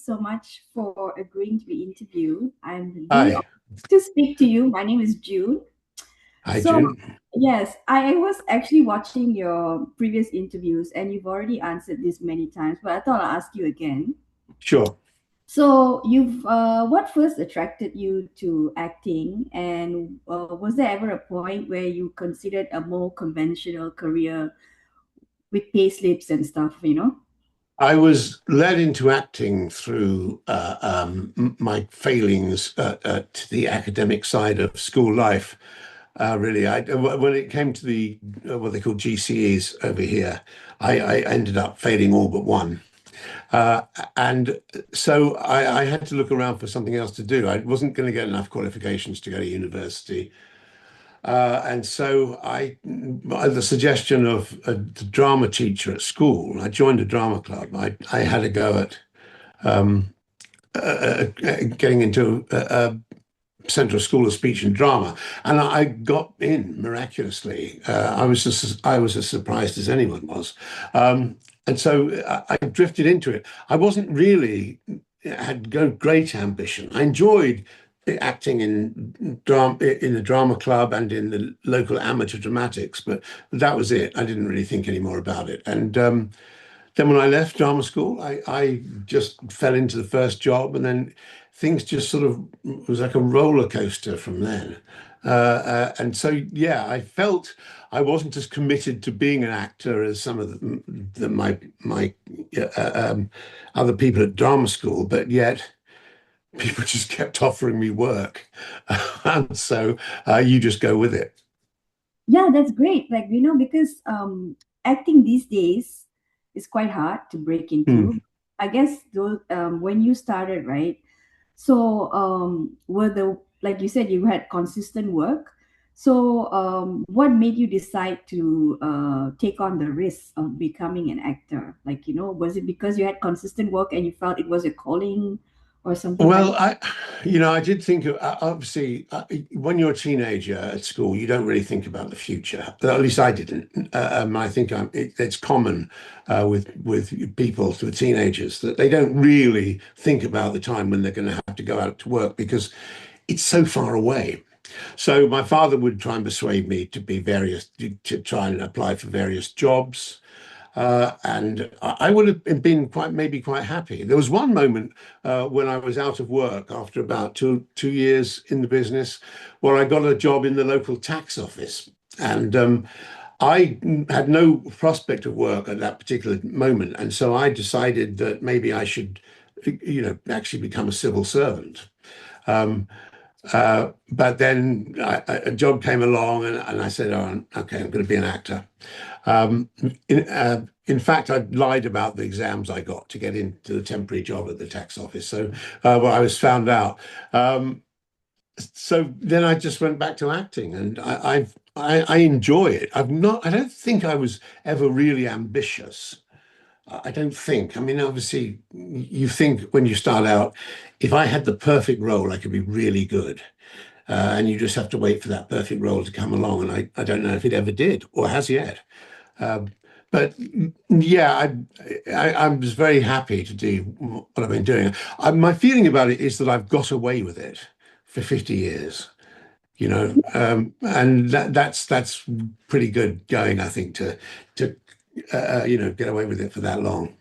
so much for agreeing to be interviewed. I'm really Hi. honored to speak to you. My name is June. Hi, So, June. yes, I was actually watching your previous interviews, and you've already answered this many times, but I thought I'll ask you again. Sure. So, what first attracted you to acting, and was there ever a point where you considered a more conventional career with pay slips and stuff? I was led into acting through my failings at the academic side of school life. Really, when it came to the what they call GCEs over here, I ended up failing all but one. Uh, and so I had to look around for something else to do. I wasn't going to get enough qualifications to go to university. And so by the suggestion of a drama teacher at school, I joined a drama club. I had a go at um, getting into Central School of Speech and Drama, and I got in miraculously. I was as surprised as anyone was, and so I drifted into it. I wasn't really had great ambition. I enjoyed acting in the drama club and in the local amateur dramatics, but that was it. I didn't really think any more about it, and then when I left drama school, I just fell into the first job, and then things just sort of it was like a roller coaster from then. And so, yeah, I felt I wasn't as committed to being an actor as some of my other people at drama school, but yet people just kept offering me work, and so you just go with it. Yeah, that's great. Because acting these days is quite hard to break Hmm. into. I guess though when you started, right? So were the like you said, you had consistent work. So what made you decide to take on the risk of becoming an actor? Was it because you had consistent work and you felt it was a calling or something like Well, that? I did think of obviously when you're a teenager at school, you don't really think about the future. At least I didn't. I think it's common with people, with teenagers, that they don't really think about the time when they're going to have to go out to work because it's so far away. So my father would try and persuade me to try and apply for various jobs. And I would have been maybe quite happy. There was one moment when I was out of work after about two years in the business, where I got a job in the local tax office, and I had no prospect of work at that particular moment, and so I decided that maybe I should, actually become a civil servant. Um, but then a job came along, and I said, "Oh, okay, I'm going to be an actor." Um, in fact, I lied about the exams I got to get into the temporary job at the tax office. So, I was found out. Um, so then I just went back to acting, and I enjoy it. I don't think I was ever really ambitious. I don't think. I mean, obviously, you think when you start out, if I had the perfect role, I could be really good. And you just have to wait for that perfect role to come along. And I don't know if it ever did or has yet. Um, but yeah, I was very happy to do what I've been doing. My feeling about it is that I've got away with it for 50 years, and that's pretty good going, I think, to get away with it for that long.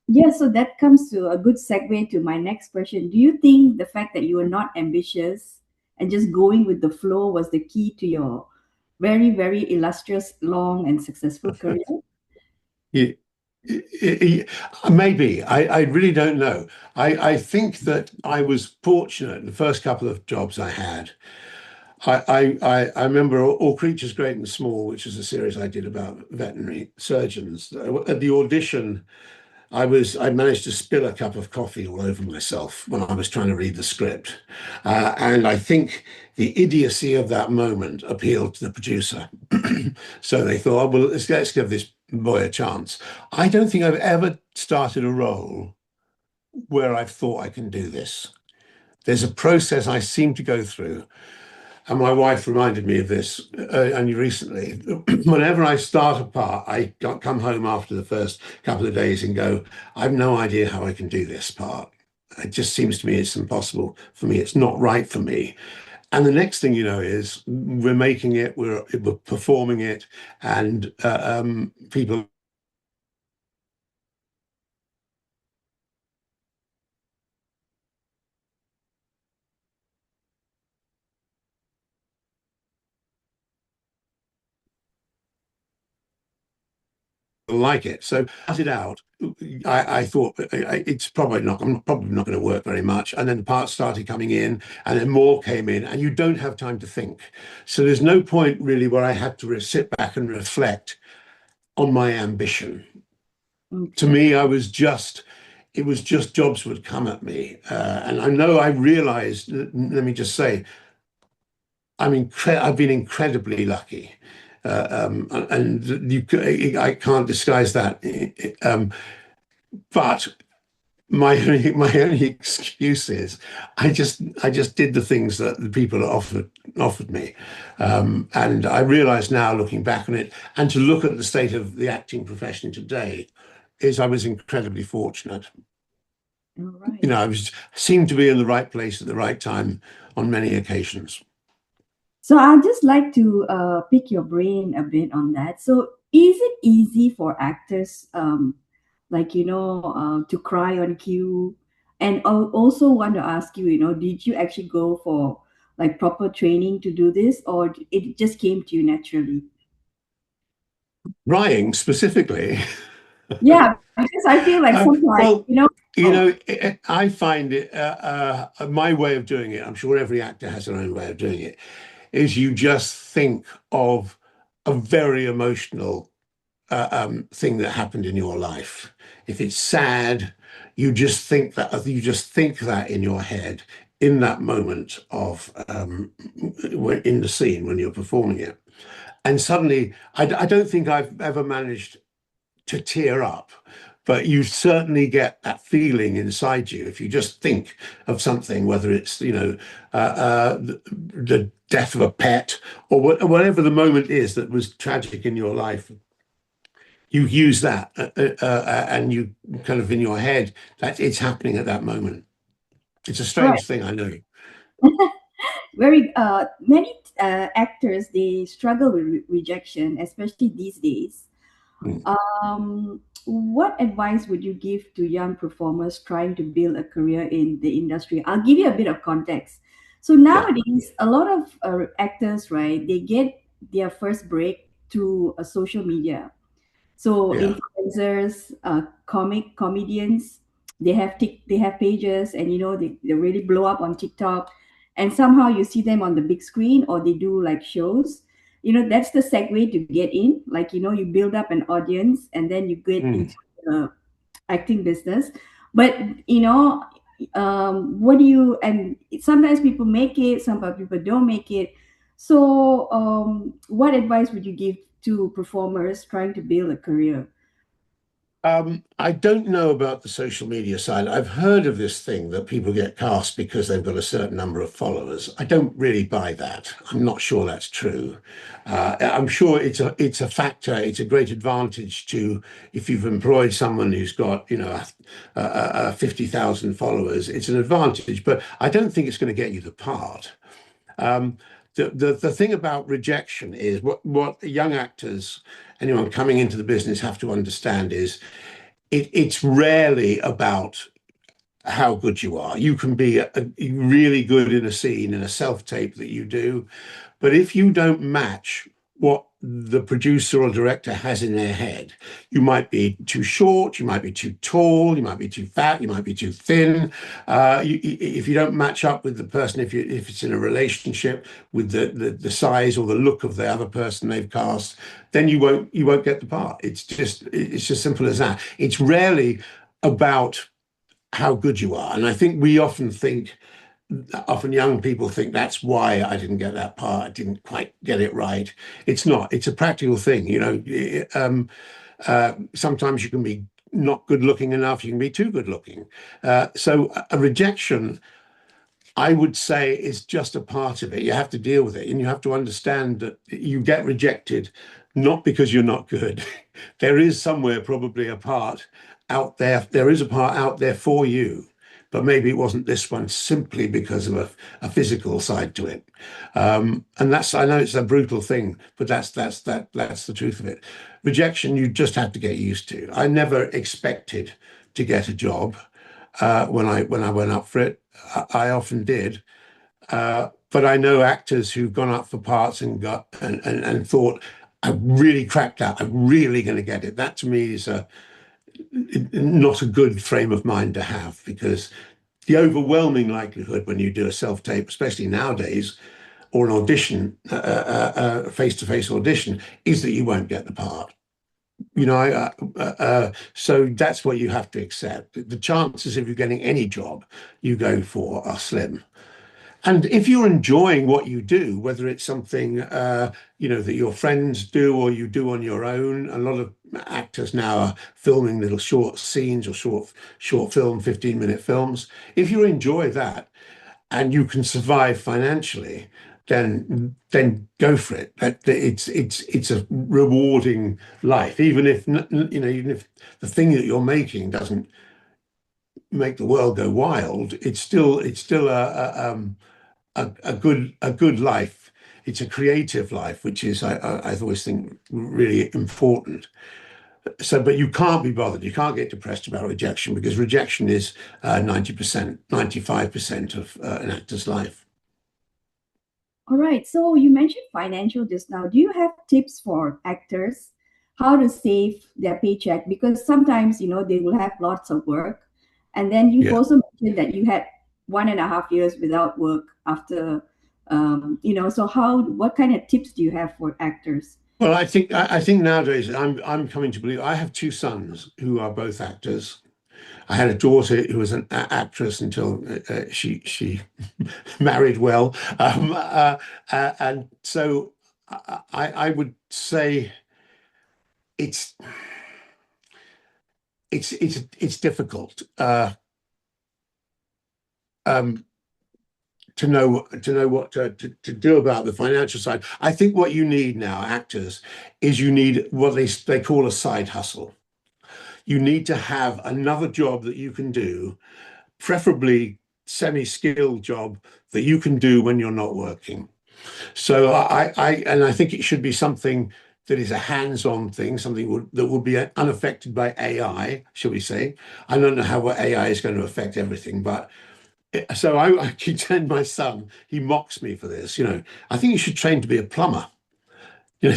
Yeah, so that comes to a good segue to my next question. Do you think the fact that you were not ambitious and just going with the flow was the key to your very, very illustrious, long, and successful career? Y- Maybe I really don't know. I think that I was fortunate in the first couple of jobs I had. I remember All Creatures Great and Small, which is a series I did about veterinary surgeons. At the audition, I managed to spill a cup of coffee all over myself when I was trying to read the script, and I think the idiocy of that moment appealed to the producer. So they thought, "Oh, well, let's give this boy a chance." I don't think I've ever started a role where I've thought I can do this. There's a process I seem to go through, And my wife reminded me of this only recently. Whenever I start a part, come home after the first couple of days and go, I've no idea how I can do this part. It just seems to me it's impossible for me. It's not right for me. And the next thing you know is we're making it, we're performing it, and people like it. So as it out, I thought it's probably not. I'm probably not going to work very much. And then the parts started coming in, and then more came in, and you don't have time to think. So there's no point really where I had to sit back and reflect on my ambition. To Okay. me, it was just jobs would come at me, and I know I realized. Let me just say, I've been incredibly lucky. And I can't disguise that. But my only excuse is I just did the things that the people offered me, and I realise now, looking back on it, and to look at the state of the acting profession today, is I was incredibly fortunate. All You right. know, seemed to be in the right place at the right time on many occasions. So I'd just like to pick your brain a bit on that. So is it easy for actors, like to cry on cue? And I also want to ask you, did you actually go for like proper training to do this, or it just came to you naturally? Writing specifically. Yeah, because I feel like sometimes, Well, oh, I find it my way of doing it. I'm sure every actor has their own way of doing it. Is you just think of a very emotional thing that happened in your life. If it's sad, you just think that in your head in that moment of in the scene when you're performing it. And suddenly, I don't think I've ever managed to tear up, but you certainly get that feeling inside you if you just think of something, whether it's the death of a pet or whatever the moment is that was tragic in your life. You use that, and you kind of in your head that it's happening at that moment. It's a right. strange thing, I know. Very many actors, they struggle with rejection, especially these days. Mm. What advice would you give to young performers trying to build a career in the industry? I'll give you a bit of context. So Yeah, nowadays, a lot of actors, right, they get their first break through social media. So yeah. influencers, comedians, they have pages, and they really blow up on TikTok, and somehow you see them on the big screen, or they do like shows. That's the segue to get in. Like you build up an audience, and then you get Mm. into the acting business. But what do you? And sometimes people make it, some people don't make it. So, what advice would you give to performers trying to build a career? I don't know about the social media side. I've heard of this thing that people get cast because they've got a certain number of followers. I don't really buy that. I'm not sure that's true. I'm sure it's a factor. It's a great advantage to if you've employed someone who's got 50,000 followers. It's an advantage, but I don't think it's going to get you the part. Um, the thing about rejection is what young actors, anyone coming into the business, have to understand is it's rarely about how good you are. You can be really good in a scene, in a self-tape that you do, but if you don't match what the producer or director has in their head, you might be too short, you might be too tall, you might be too fat, you might be too thin. If you don't match up with the person, if it's in a relationship with the size or the look of the other person they've cast, then you won't get the part. It's just simple as that. It's rarely about how good you are, and I think we often young people think that's why I didn't get that part. I didn't quite get it right. It's not. It's a practical thing. Sometimes you can be not good looking enough. You can be too good looking. So a rejection I would say is just a part of it. You have to deal with it, and you have to understand that you get rejected not because you're not good. There is somewhere probably a part out there. There is a part out there for you, but maybe it wasn't this one simply because of a physical side to it. And that's I know it's a brutal thing, but that's the truth of it. Rejection, you just have to get used to. I never expected to get a job when I went up for it. I often did, but I know actors who've gone up for parts and got and thought, I really cracked that. I'm really going to get it. That to me is not a good frame of mind to have because the overwhelming likelihood when you do a self tape, especially nowadays, or an audition, face-to-face audition, is that you won't get the part. So that's what you have to accept. The chances of you getting any job you go for are slim. And if you're enjoying what you do, whether it's something that your friends do or you do on your own, a lot of actors now are filming little short scenes or short film, 15-minute films. If you enjoy that and you can survive financially, then go for it. It's a rewarding life, even if the thing that you're making doesn't make the world go wild. It's still a good life. It's a creative life, which is I always think really important. So, but you can't be bothered. You can't get depressed about rejection because rejection is 90%, 95% of an actor's life. All right. So you mentioned financial just now. Do you have tips for actors how to save their paycheck? Because sometimes, they will have lots of work. And then you've Yeah. also mentioned that you had 1.5 years without work after, so what kind of tips do you have for actors? Well, I think nowadays I'm coming to believe I have two sons who are both actors. I had a daughter who was an actress until she married well, and so I would say it's it's difficult um, to know what to do about the financial side. I think what you need now, actors, is you need what they call a side hustle. You need to have another job that you can do, preferably semi-skilled job that you can do when you're not working. So I think it should be something that is a hands-on thing, that would be unaffected by AI, shall we say? I don't know how AI is going to affect everything, but so I keep telling my son, he mocks me for this. I think you should train to be a plumber. You know,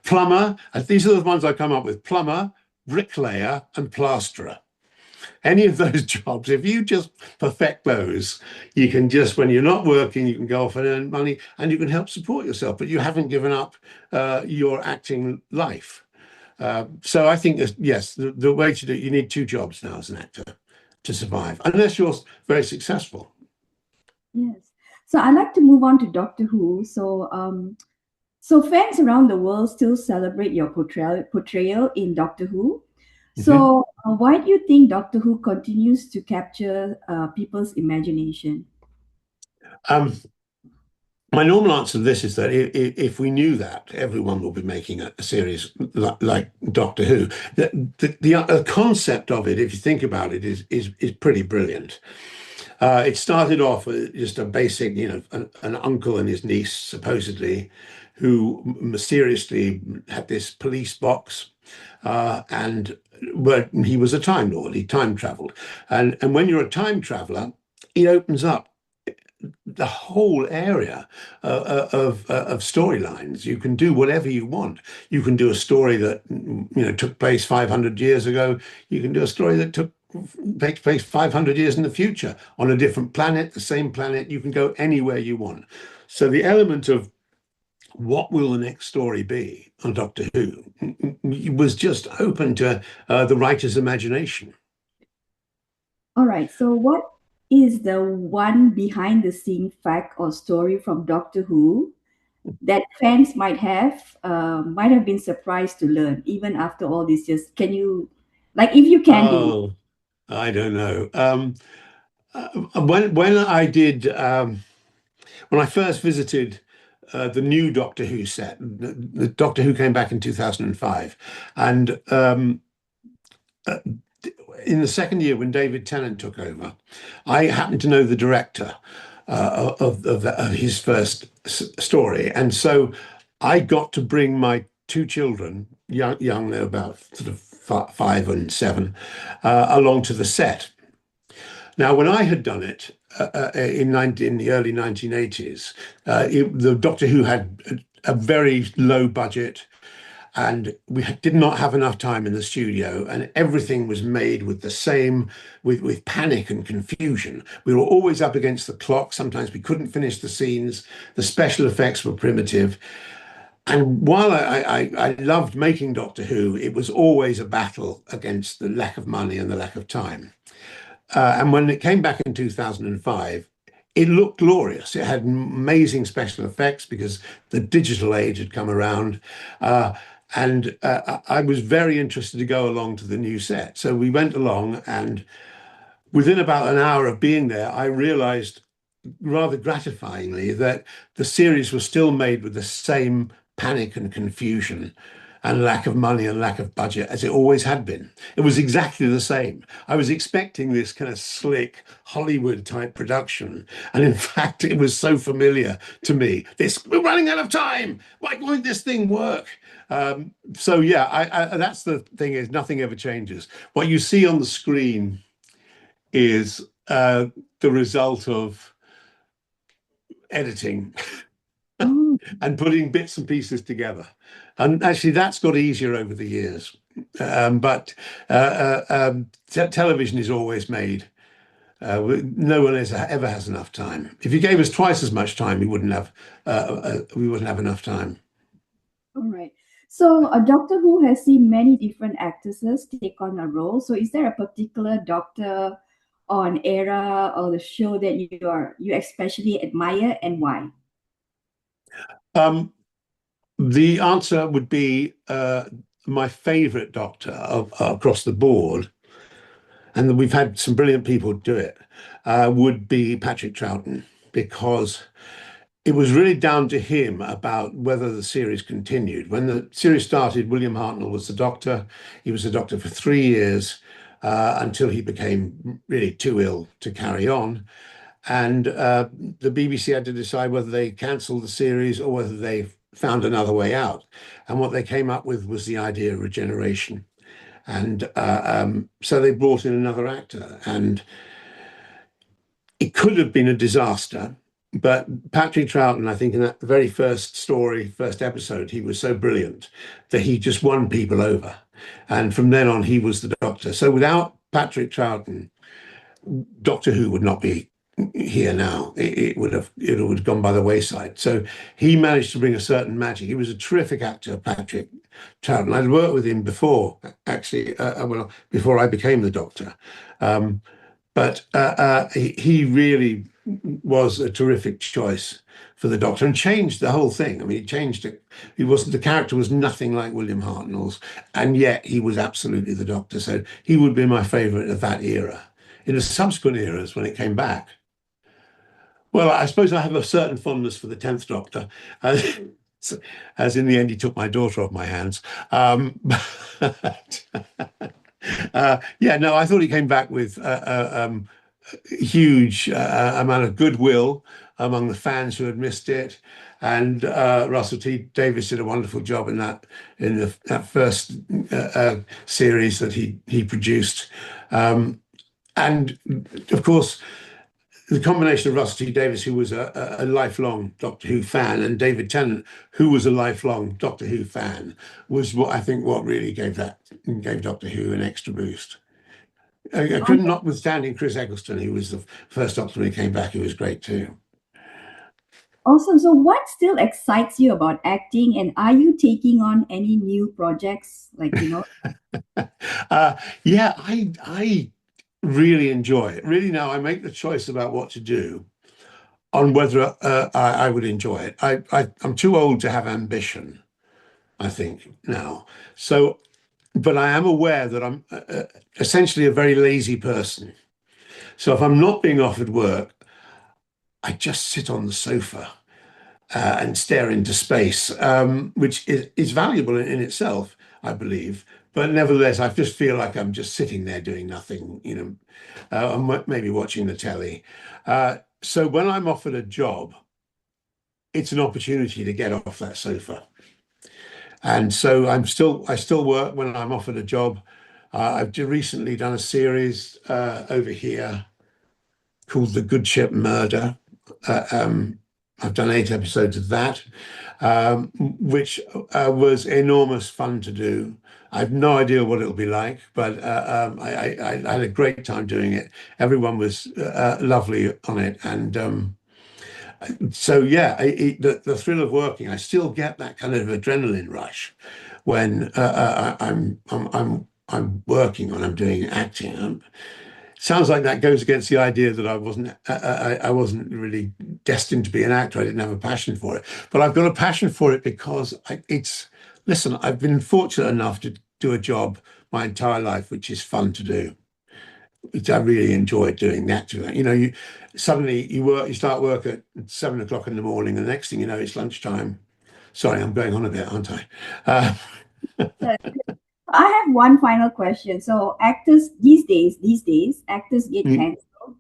plumber. These are the ones I come up with: plumber, bricklayer, and plasterer. Any of those jobs, if you just perfect those, you can just, when you're not working, you can go off and earn money and you can help support yourself, but you haven't given up your acting life. So I think, yes, the way to do it, you need two jobs now as an actor to survive, unless you're very successful. Yes. So I'd like to move on to Doctor Who. So fans around the world still celebrate your portrayal in Doctor Who. Mhm. So why do you think Doctor Who continues to capture people's imagination? Um, my normal answer to this is that if we knew that, everyone would be making a series like Doctor Who. The concept of it, if you think about it, is pretty brilliant. It started off with just a basic, an uncle and his niece, supposedly, who mysteriously had this police box, and but he was a Time Lord. He time traveled, and when you're a time traveler, it opens up the whole area of storylines. You can do whatever you want. You can do a story that took place 500 years ago. You can do a story that takes place 500 years in the future on a different planet, the same planet. You can go anywhere you want. So the element of what will the next story be on Doctor Who was just open to the writer's imagination. All right. So what is the one behind the scene fact or story from Doctor Who that fans might have been surprised to learn even after all these years? Can you, like, if you can do? Oh, I don't know. when I did when I first visited the new Doctor Who set, the Doctor Who came back in 2005, and in the second year when David Tennant took over, I happened to know the director of his first story, and so I got to bring my two children, young, they're about sort of 5 and 7, along to the set. Now, when I had done it in the early 1980s, the Doctor Who had a very low budget, and we did not have enough time in the studio, and everything was made with the same, with panic and confusion. We were always up against the clock. Sometimes we couldn't finish the scenes. The special effects were primitive. And while I loved making Doctor Who, it was always a battle against the lack of money and the lack of time. And when it came back in 2005, it looked glorious. It had amazing special effects because the digital age had come around. And I was very interested to go along to the new set. So we went along, and within about an hour of being there, I realized rather gratifyingly that the series was still made with the same panic and confusion and lack of money and lack of budget as it always had been. It was exactly the same. I was expecting this kind of slick Hollywood type production. And in fact, it was so familiar to me. We're running out of time. Why won't this thing work? So yeah, that's the thing, is nothing ever changes. What you see on the screen is the result of editing Oh, and putting bits and pieces together. And actually, that's got easier over the years. But television is always made. No one ever has enough time. If you gave us twice as much time, we wouldn't have enough time. all right. So, a Doctor Who has seen many different actresses take on a role. So, is there a particular Doctor or an era or the show that you especially admire, and why? Um, the answer would be my favorite Doctor across the board, and we've had some brilliant people do it, would be Patrick Troughton, because it was really down to him about whether the series continued. When the series started, William Hartnell was the Doctor. He was the Doctor for 3 years until he became really too ill to carry on. And the BBC had to decide whether they cancelled the series or whether they found another way out. And what they came up with was the idea of regeneration. And so they brought in another actor, and it could have been a disaster. But Patrick Troughton, I think in that very first story, first episode, he was so brilliant that he just won people over. And from then on, he was the Doctor. So without Patrick Troughton, Doctor Who would not be here now. It would have gone by the wayside. So he managed to bring a certain magic. He was a terrific actor, Patrick Troughton. I'd worked with him before, actually, well, before I became the Doctor. But he really was a terrific choice for the Doctor and changed the whole thing. I mean, he changed it. He wasn't The character was nothing like William Hartnell's, and yet he was absolutely the Doctor. So he would be my favourite of that era. In the subsequent eras, when it came back, well, I suppose I have a certain fondness for the 10th Doctor, as, as in the end he took my daughter off my hands. But, yeah, no, I thought he came back with huge amount of goodwill among the fans who had missed it. And Russell T Davies did a wonderful job in that first series that he produced. And of course, the combination of Russell T Davies, who was a lifelong Doctor Who fan, and David Tennant, who was a lifelong Doctor Who fan, was what really gave Doctor Who an extra boost. I couldn't, notwithstanding Chris Eccleston, who was the first Doctor when he came back, who was great too. Awesome. So, what still excites you about acting, and are you taking on any new projects? Uh, yeah, I really enjoy it. Really, now I make the choice about what to do on whether I would enjoy it. I'm too old to have ambition, I think now. But I am aware that I'm essentially a very lazy person. So if I'm not being offered work, I just sit on the sofa and stare into space, which is valuable in itself, I believe. But nevertheless, I just feel like I'm just sitting there doing nothing, I'm maybe watching the telly. So when I'm offered a job, it's an opportunity to get off that sofa. And so I still work when I'm offered a job. I've recently done a series over here called The Good Ship Murder. Uh, um, I've done 8 episodes of that, which was enormous fun to do. I have no idea what it'll be like, but I had a great time doing it. Everyone was lovely on it, and so yeah, the thrill of working. I still get that kind of adrenaline rush when I'm working when I'm doing acting. Sounds like that goes against the idea that I wasn't really destined to be an actor. I didn't have a passion for it, but I've got a passion for it because listen, I've been fortunate enough to do a job my entire life, which is fun to do. Which I really enjoyed doing that. You suddenly you start work at 7 o'clock in the morning, and the next thing you know, it's lunchtime. Sorry, I'm going on a bit, aren't I? Uh, I have one final question. So actors these days, actors get cancelled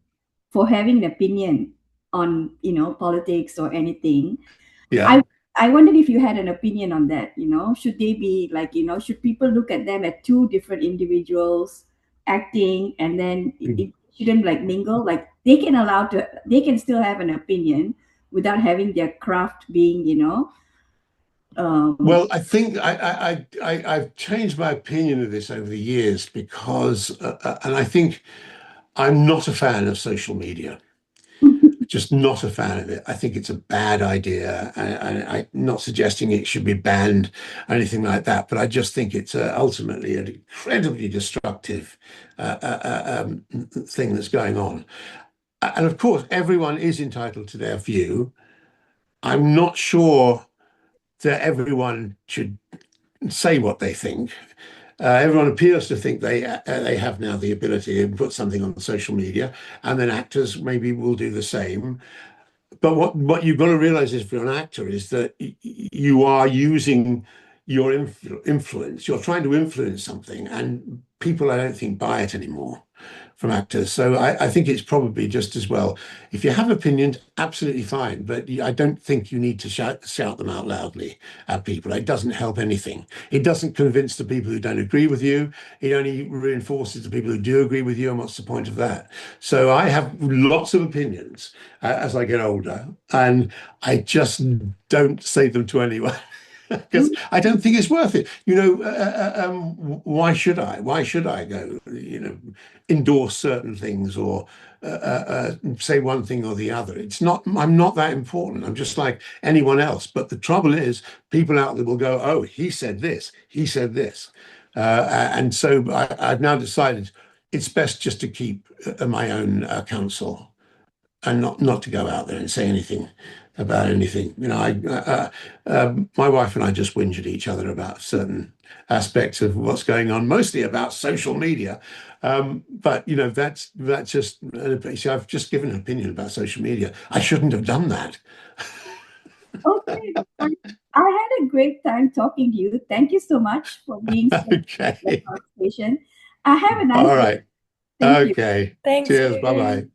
for having an opinion on, politics or anything. yeah. I I wondered if you had an opinion on that. Should they be like, should people look at them as two different individuals acting, and then it shouldn't like mingle? Like they can still have an opinion without having their craft being, um, Well, I think I've changed my opinion of this over the years because, and I think I'm not a fan of social media. Just not a fan of it. I think it's a bad idea. I'm not suggesting it should be banned or anything like that, but I just think it's ultimately an incredibly destructive thing that's going on. And of course, everyone is entitled to their view. I'm not sure that everyone should say what they think. Everyone appears to think they have now the ability to put something on social media, and then actors maybe will do the same. But what you've got to realize is for an actor is that you are using your influence. You're trying to influence something, and people, I don't think, buy it anymore from actors. So I think it's probably just as well. If you have opinions, absolutely fine, but I don't think you need to shout them out loudly at people. It doesn't help anything. It doesn't convince the people who don't agree with you. It only reinforces the people who do agree with you. And what's the point of that? So I have lots of opinions as I get older, and I just don't say them to anyone. Because I don't think it's worth it. Why should I? Why should I go, endorse certain things or say one thing or the other? I'm not that important. I'm just like anyone else. But the trouble is, people out there will go, oh, he said this, he said this. And so I've now decided it's best just to keep my own counsel and not to go out there and say anything about anything. My wife and I just whinge at each other about certain aspects of what's going on, mostly about social media. But that's just see, I've just given an opinion about social media. I shouldn't have done that. Okay. I had a great time talking to you. Thank you so much for being so in the Okay. conversation. I have a nice All day. right. Thank you. Okay. Thanks, Cheers. Bye June. bye.